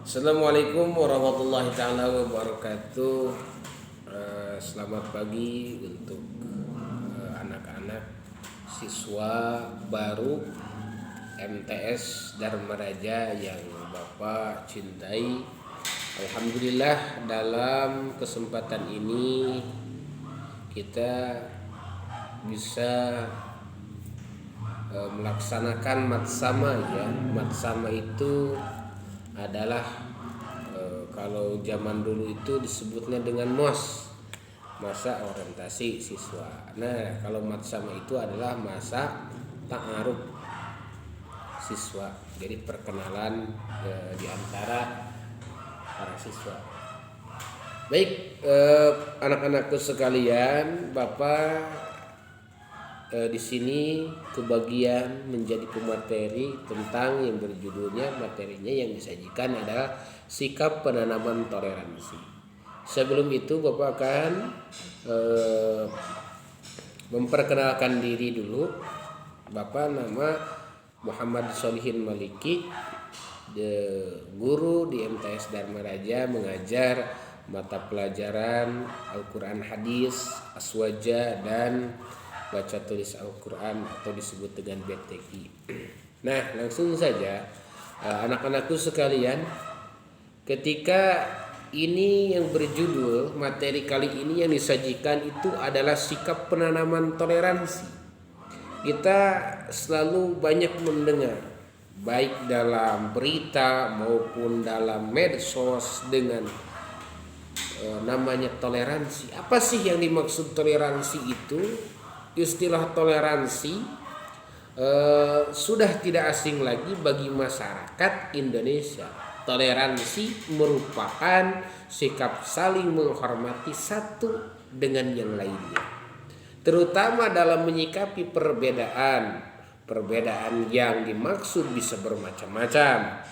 Assalamualaikum warahmatullahi taala wabarakatuh. Selamat pagi untuk anak-anak siswa baru MTS Dharma Raja yang Bapak cintai. Alhamdulillah dalam kesempatan ini kita bisa melaksanakan matsama ya. Matsama itu adalah kalau zaman dulu itu disebutnya dengan MOS, masa orientasi siswa. Nah, kalau matsama itu adalah masa ta'aruf siswa. Jadi perkenalan di antara para siswa. Baik, anak-anakku sekalian, Bapak di sini kebagian menjadi pemateri tentang yang berjudulnya, materinya yang disajikan adalah sikap penanaman toleransi. Sebelum itu Bapak akan memperkenalkan diri dulu. Bapak nama Muhammad Solihin Maliki, guru di MTS Dharma Raja, mengajar mata pelajaran Al-Quran Hadis, Aswaja, dan baca tulis Al-Quran atau disebut dengan BTI. Nah, langsung saja anak-anakku sekalian, ketika ini yang berjudul materi kali ini yang disajikan itu adalah sikap penanaman toleransi. Kita selalu banyak mendengar baik dalam berita maupun dalam medsos dengan namanya toleransi. Apa sih yang dimaksud toleransi itu? Istilah toleransi sudah tidak asing lagi bagi masyarakat Indonesia. Toleransi merupakan sikap saling menghormati satu dengan yang lainnya, terutama dalam menyikapi perbedaan yang dimaksud bisa bermacam-macam,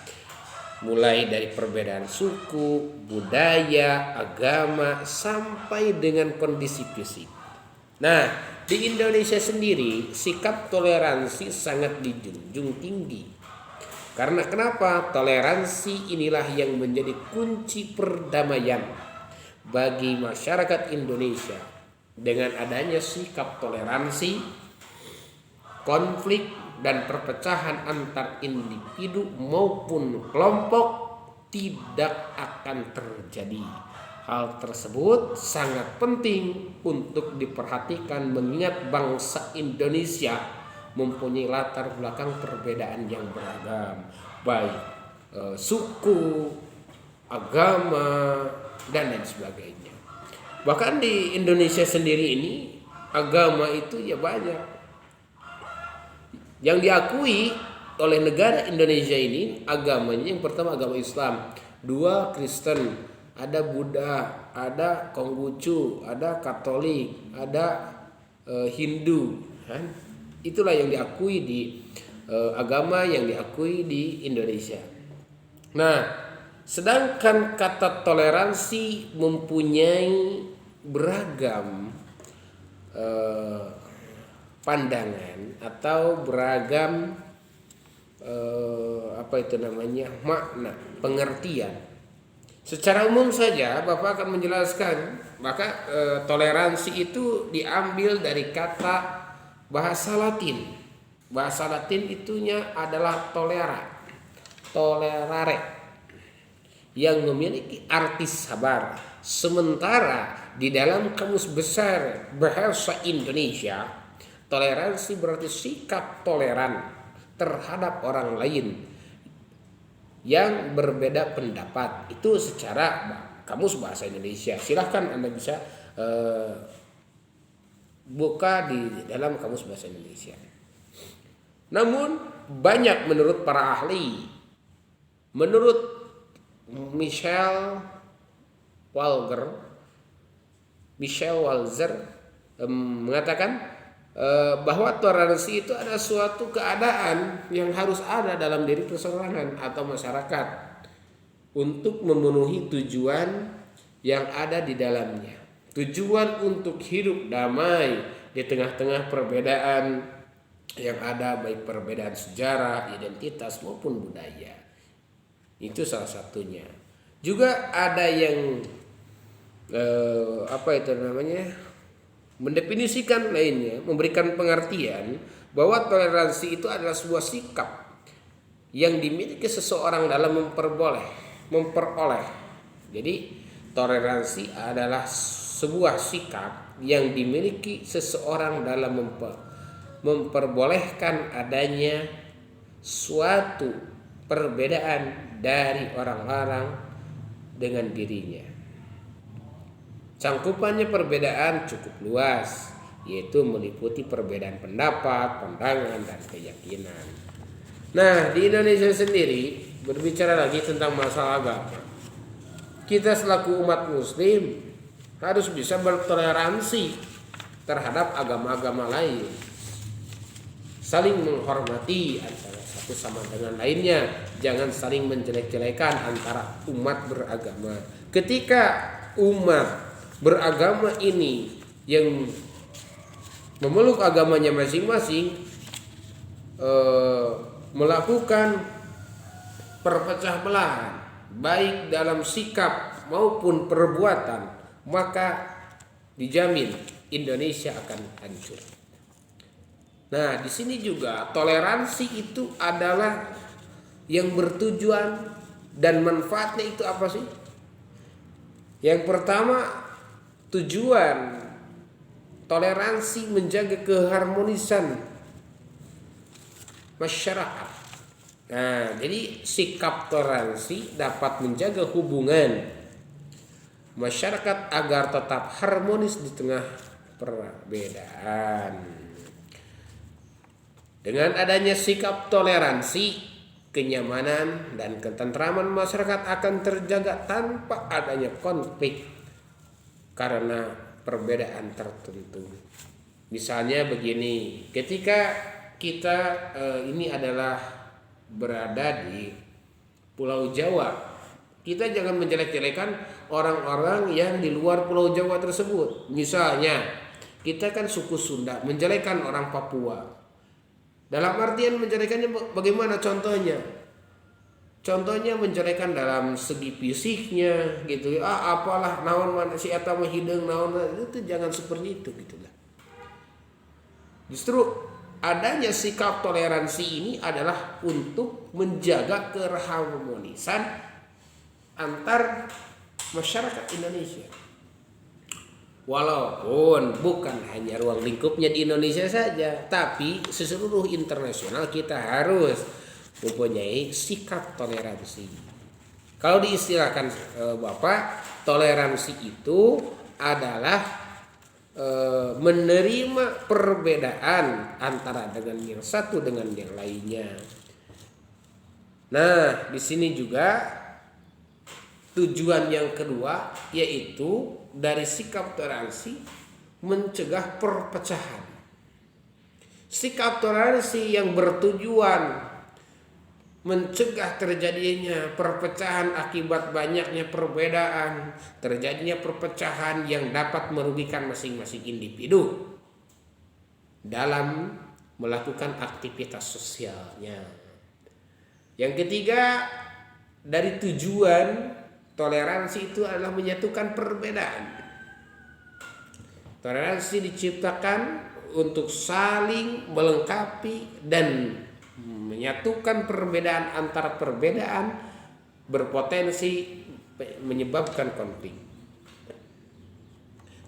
mulai dari perbedaan suku, budaya, agama, sampai dengan kondisi fisik. Nah, di Indonesia sendiri sikap toleransi sangat dijunjung tinggi. Karena kenapa? Toleransi inilah yang menjadi kunci perdamaian bagi masyarakat Indonesia. Dengan adanya sikap toleransi, konflik dan perpecahan antar individu maupun kelompok tidak akan terjadi. Hal tersebut sangat penting untuk diperhatikan mengingat bangsa Indonesia mempunyai latar belakang perbedaan yang beragam, baik suku, agama, dan lain sebagainya. Bahkan di Indonesia sendiri ini agama itu ya banyak. Yang diakui oleh negara Indonesia ini agamanya yang pertama agama Islam, dua Kristen, ada Buddha, ada Konghucu, ada Katolik, ada Hindu. Itulah yang diakui di agama yang diakui di Indonesia. Nah, sedangkan kata toleransi mempunyai beragam pandangan atau beragam makna, pengertian. Secara umum saja Bapak akan menjelaskan, maka toleransi itu diambil dari kata bahasa Latin. Bahasa Latin itunya adalah tolerare, yang memiliki arti sabar. Sementara di dalam Kamus Besar Bahasa Indonesia, toleransi berarti sikap toleran terhadap orang lain yang berbeda pendapat. Itu secara Kamus Bahasa Indonesia. Silahkan Anda bisa buka di dalam Kamus Bahasa Indonesia. Namun banyak menurut para ahli, menurut Michel Walzer mengatakan bahwa toleransi itu adalah suatu keadaan yang harus ada dalam diri perseorangan atau masyarakat untuk memenuhi tujuan yang ada di dalamnya. Tujuan untuk hidup damai di tengah-tengah perbedaan yang ada, baik perbedaan sejarah, identitas maupun budaya. Itu salah satunya. Juga ada yang mendefinisikan lainnya, memberikan pengertian bahwa toleransi itu adalah sebuah sikap yang dimiliki seseorang dalam memperoleh. Jadi toleransi adalah sebuah sikap yang dimiliki seseorang dalam memperbolehkan adanya suatu perbedaan dari orang-orang dengan dirinya. Cangkupannya perbedaan cukup luas, yaitu meliputi perbedaan pendapat, pandangan, dan keyakinan. Nah, di Indonesia sendiri, berbicara lagi tentang masalah agama, kita selaku umat muslim harus bisa bertoleransi terhadap agama-agama lain, saling menghormati antara satu sama dengan lainnya, jangan saling menjelek-jelekan antara umat beragama. Ketika umat beragama ini yang memeluk agamanya masing-masing melakukan perpecah belahan baik dalam sikap maupun perbuatan, maka dijamin Indonesia akan hancur. Nah, di sini juga toleransi itu adalah yang bertujuan dan manfaatnya itu apa sih? Yang pertama, tujuan toleransi menjaga keharmonisan masyarakat. Nah, jadi sikap toleransi dapat menjaga hubungan masyarakat agar tetap harmonis di tengah perbedaan. Dengan adanya sikap toleransi, kenyamanan dan ketentraman masyarakat akan terjaga tanpa adanya konflik karena perbedaan tertentu. Misalnya begini, ketika kita ini adalah berada di Pulau Jawa, kita jangan menjelek-jelekan orang-orang yang di luar Pulau Jawa tersebut. Misalnya kita kan suku Sunda, menjelekan orang Papua. Dalam artian menjelekannya bagaimana contohnya? Contohnya menjelekan dalam segi fisiknya gitu. Apalah naon mana si eta mah hideung naon, itu jangan seperti itu gitulah. Justru adanya sikap toleransi ini adalah untuk menjaga keharmonisan antar masyarakat Indonesia. Walaupun bukan hanya ruang lingkupnya di Indonesia saja, tapi seluruh internasional kita harus mempunyai sikap toleransi. Kalau diistilahkan Bapak, toleransi itu adalah menerima perbedaan antara dengan yang satu dengan yang lainnya. Nah, di sini juga tujuan yang kedua yaitu dari sikap toleransi mencegah perpecahan. Sikap toleransi yang bertujuan mencegah terjadinya perpecahan akibat banyaknya perbedaan, terjadinya perpecahan yang dapat merugikan masing-masing individu dalam melakukan aktivitas sosialnya. Yang ketiga, dari tujuan toleransi itu adalah menyatukan perbedaan. Toleransi diciptakan untuk saling melengkapi dan menyatukan perbedaan antara perbedaan berpotensi menyebabkan konflik.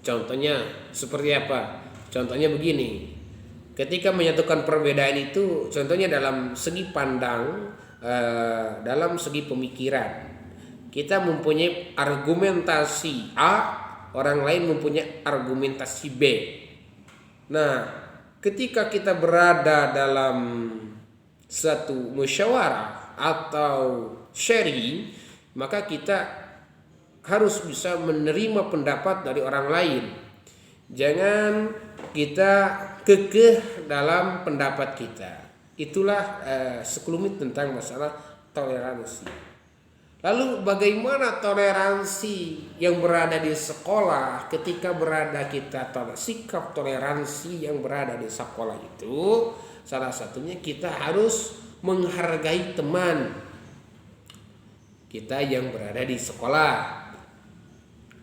Contohnya seperti apa? Contohnya begini. Ketika menyatukan perbedaan itu, contohnya dalam segi pandang, dalam segi pemikiran. Kita mempunyai argumentasi A, orang lain mempunyai argumentasi B. Nah, ketika kita berada dalam satu musyawarah atau sharing, maka kita harus bisa menerima pendapat dari orang lain. Jangan kita kekeh dalam pendapat kita. Itulah sekelumit tentang masalah toleransi. Lalu bagaimana toleransi yang berada di sekolah ketika berada kita sikap toleransi yang berada di sekolah itu salah satunya kita harus menghargai teman. kita yang berada di sekolah,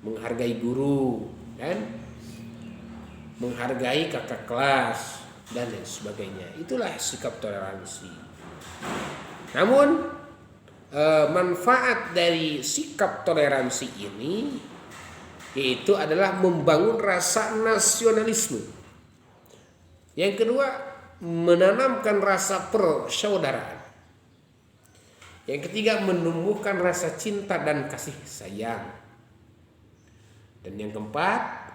menghargai guru dan menghargai kakak kelas dan lain sebagainya. Itulah sikap toleransi. Namun manfaat dari sikap toleransi ini yaitu adalah membangun rasa nasionalisme. Yang kedua, menanamkan rasa persaudaraan. Yang ketiga, menumbuhkan rasa cinta dan kasih sayang. Dan yang keempat,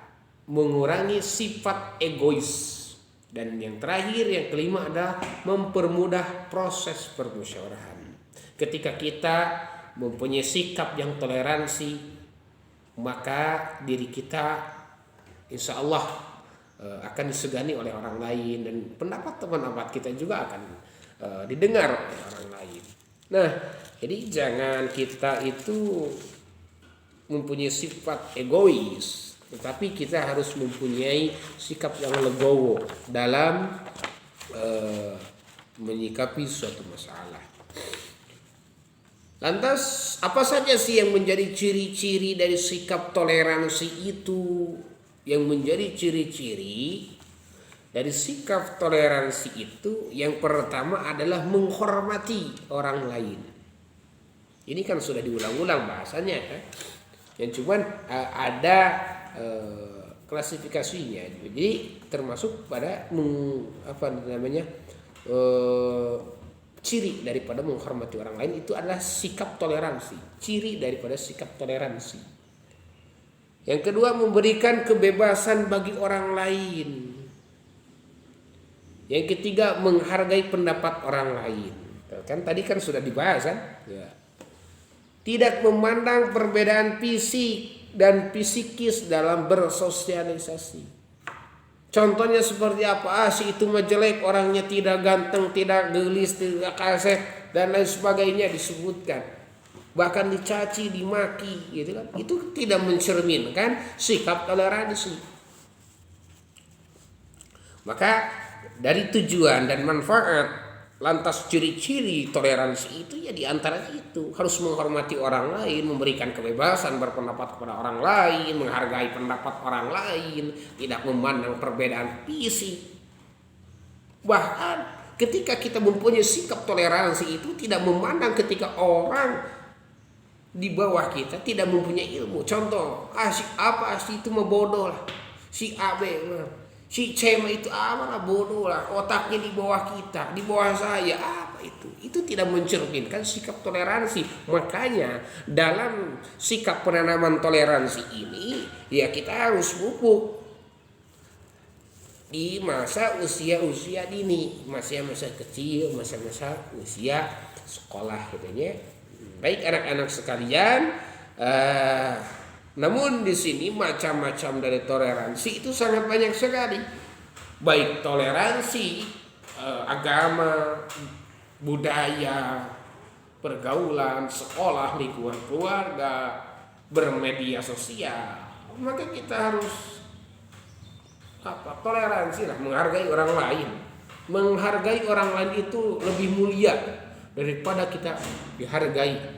mengurangi sifat egois. Dan yang terakhir, yang kelima adalah mempermudah proses permusyawarahan. Ketika kita mempunyai sikap yang toleransi, maka diri kita insya Allah akan disegani oleh orang lain, dan pendapat kita juga akan didengar oleh orang lain. Nah, jadi jangan kita itu mempunyai sifat egois, tetapi kita harus mempunyai sikap yang legowo dalam menyikapi suatu masalah. Lantas apa saja sih yang menjadi ciri-ciri dari sikap toleransi itu? Yang menjadi ciri-ciri dari sikap toleransi itu, yang pertama adalah menghormati orang lain. Ini kan sudah diulang-ulang bahasanya kan? Yang cuman ada klasifikasinya. Jadi termasuk pada ciri daripada menghormati orang lain itu adalah sikap toleransi. Ciri daripada sikap toleransi. Yang kedua, memberikan kebebasan bagi orang lain. Yang ketiga, menghargai pendapat orang lain. Kan tadi kan sudah dibahas kan? Ya. Tidak memandang perbedaan fisik dan psikis dalam bersosialisasi. Contohnya seperti apa? Si itu mah jelek, orangnya tidak ganteng, tidak gelis, tidak kasih dan lain sebagainya disebutkan. Bahkan dicaci, dimaki, gitu kan? Itu tidak mencerminkan sikap toleransi. Maka dari tujuan dan manfaat, lantas ciri-ciri toleransi itu ya diantara itu harus menghormati orang lain, memberikan kebebasan berpendapat kepada orang lain, menghargai pendapat orang lain, tidak memandang perbedaan fisik. Bahkan ketika kita mempunyai sikap toleransi itu tidak memandang ketika orang di bawah kita tidak mempunyai ilmu. Contoh, si itu mah bodoh lah, si A B si C itu lah bodoh lah, otaknya di bawah kita, di bawah saya, apa itu tidak mencerminkan sikap toleransi. Makanya dalam sikap penanaman toleransi ini ya kita harus pupuk di masa usia dini, masa kecil, masa usia sekolah katanya. Baik anak-anak sekalian, namun di sini macam-macam dari toleransi itu sangat banyak sekali. Baik toleransi agama, budaya, pergaulan, sekolah, lingkungan keluarga, bermedia sosial. Maka kita harus toleransi lah, menghargai orang lain. Menghargai orang lain itu lebih mulia daripada kita dihargai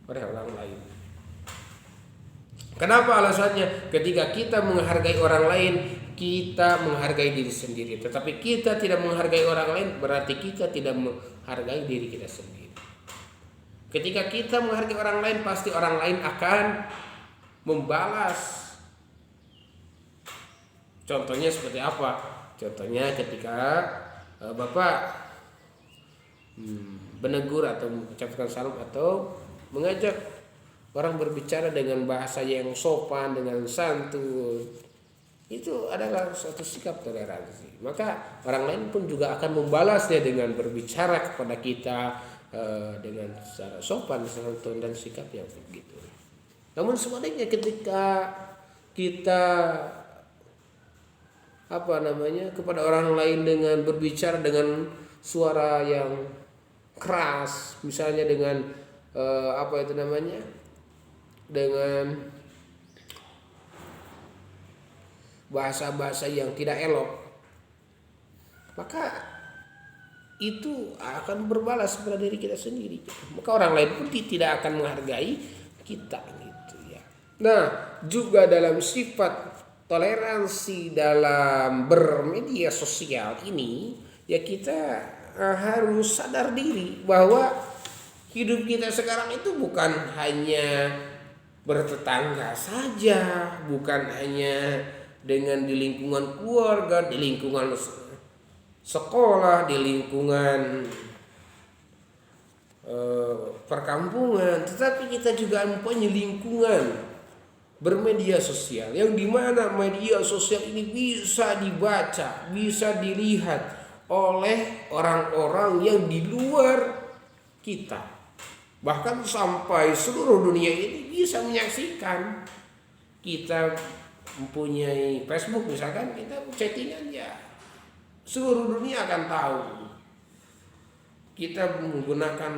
oleh orang lain. Kenapa alasannya? Ketika kita menghargai orang lain, kita menghargai diri sendiri. Tetapi kita tidak menghargai orang lain, berarti kita tidak menghargai diri kita sendiri. Ketika kita menghargai orang lain, pasti orang lain akan membalas. Contohnya seperti apa? Contohnya ketika Bapak menegur atau mengucapkan salam atau mengajak orang berbicara dengan bahasa yang sopan, dengan santun, itu adalah suatu sikap toleransi. Maka orang lain pun juga akan membalasnya dengan berbicara kepada kita dengan secara sopan, santun dan sikap yang begitu. Namun sebaliknya ketika kita kepada orang lain dengan berbicara dengan suara yang keras, misalnya dengan dengan bahasa-bahasa yang tidak elok, maka itu akan berbalas kepada diri kita sendiri. Maka orang lain pun tidak akan menghargai kita gitu ya. Nah, juga dalam sifat toleransi dalam bermedia sosial ini ya kita harus sadar diri bahwa hidup kita sekarang itu bukan hanya bertetangga saja, bukan hanya dengan di lingkungan keluarga, di lingkungan sekolah, di lingkungan perkampungan, tetapi kita juga mempunyai lingkungan bermedia sosial yang dimana media sosial ini bisa dibaca, bisa dilihat oleh orang-orang yang di luar kita, bahkan sampai seluruh dunia ini bisa menyaksikan. Kita mempunyai Facebook misalkan, kita chattingan ya seluruh dunia akan tahu. Kita menggunakan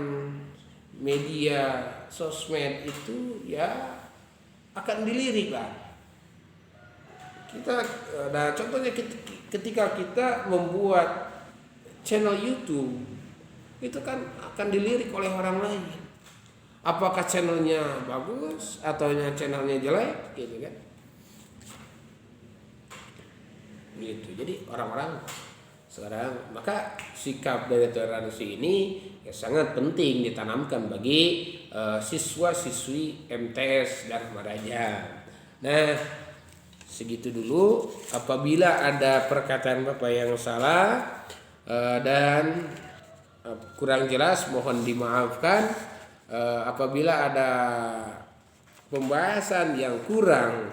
media sosmed itu ya akan dilirik lah. Nah contohnya ketika kita membuat channel YouTube itu kan akan dilirik oleh orang lain. Apakah channelnya bagus atau channelnya jelek gitu kan? Gitu. Jadi orang-orang sekarang, maka sikap dari toleransi ini ya sangat penting ditanamkan bagi siswa-siswi MTS dan Madajam. Nah, segitu dulu. Apabila ada perkataan Bapak yang salah dan kurang jelas mohon dimaafkan. Apabila ada pembahasan yang kurang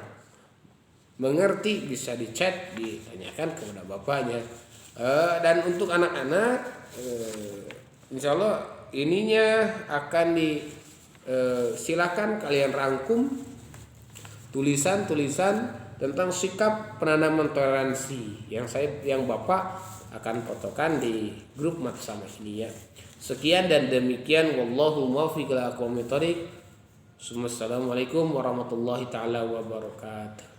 mengerti bisa dichat, ditanyakan kepada bapaknya. Dan untuk anak-anak insya Allah ininya akan silakan kalian rangkum tulisan-tulisan tentang sikap penanaman toleransi yang Bapak akan fotokan di grup Maksama ini ya. Sekian dan demikian, wallahu muwaffiq ila aqwamit thoriq. Assalamualaikum warahmatullahi taala wabarakatuh.